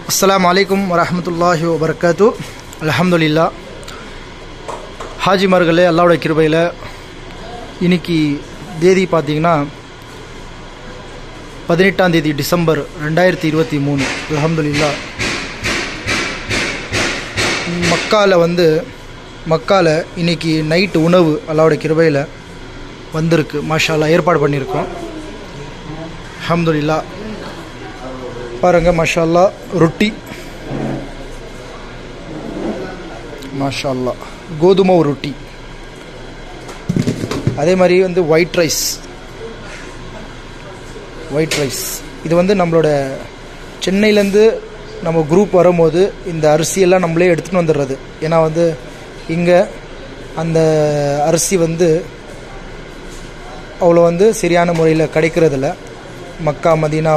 அஸ்ஸலாமு அலைக்கும் வரஹ்மத்துல்லாஹி வபரகாத்து. அல்ஹம்துலில்லாஹ். ஹாஜிமார்களே, அல்லாஹ்வுடைய கிருபையில் இன்னைக்கு தேதி பார்த்தீங்கன்னா 18ஆம் தேதி டிசம்பர் 2023. அல்ஹம்துலில்லாஹ். மக்கால இன்னைக்கு நைட்டு உணவு அல்லாஹ்வுடைய கிருபையில் வந்திருக்கு. மாஷா அல்லாஹ் ஏற்பாடு பண்ணியிருக்கோம். அல்ஹம்துலில்லாஹ். பாருங்கள், மாஷா அல்லாஹ் ரொட்டி, மாஷா அல்லாஹ் கோதுமை ரொட்டி, அதே மாதிரி ஒயிட் ரைஸ். இது நம்மளோட சென்னையிலேருந்து நம்ம குரூப் வரும்போது இந்த அரிசியெல்லாம் நம்மளே எடுத்துகிட்டு வந்துடுறது. ஏன்னா இங்கே அந்த அரிசி அவ்வளோ சரியான முறையில் கிடைக்கிறதில்ல. மக்கா மதீனா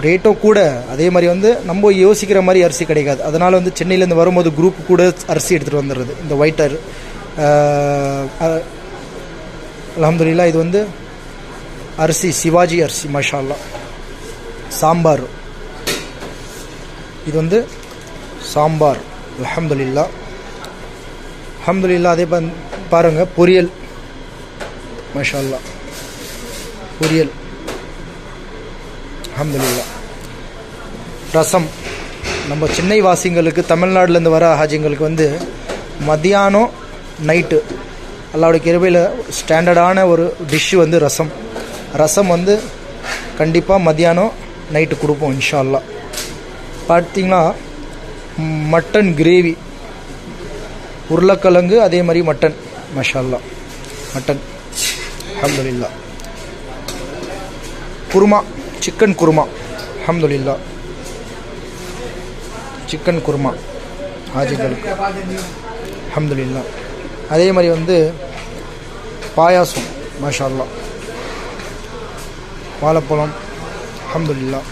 ரேட்டும் கூட, அதே மாதிரி நம்ம யோசிக்கிற மாதிரி அரிசி கிடைக்காது. அதனால் சென்னையிலேருந்து வரும்போது குரூப் கூட அரிசி எடுத்துகிட்டு வந்துடுறது. இந்த ஒயிட்டர் அல்ஹம்துலில்லாஹ். இது அரிசி சிவாஜி அரிசி. மாஷா அல்லாஹ். சாம்பார், இது சாம்பார். அல்ஹம்துலில்லாஹ். அதே பாருங்கள், பொரியல். மாஷா அல்லாஹ் பொரியல். அல்ஹம்துலில்லாஹ். ரசம். நம்ம சென்னை வாசிங்களுக்கு, தமிழ்நாட்டிலேருந்து வர ஹாஜிங்களுக்கு மத்தியானம் நைட்டு அல்லாஹ்வுடைய கிருபையில் ஸ்டாண்டர்டான ஒரு டிஷ்ஷு ரசம் கண்டிப்பாக மத்தியானம் நைட்டு கொடுப்போம் இன்ஷா அல்லாஹ். பார்த்திங்கன்னா மட்டன் கிரேவி, உருளைக்கிழங்கு, அதே மாதிரி மட்டன். மாஷா அல்லாஹ் மட்டன். அல்ஹம்துலில்லாஹ். குருமா, சிக்கன் குருமா. அல்ஹம்துலில்லாஹ். சிக்கன் குருமா ஹாஜிகளுக்கு. அல்ஹம்துலில்லாஹ். அதே மாதிரி பாயாசம். மாஷா அல்லாஹ். வாழைப்பழம். அல்ஹம்துலில்லாஹ்.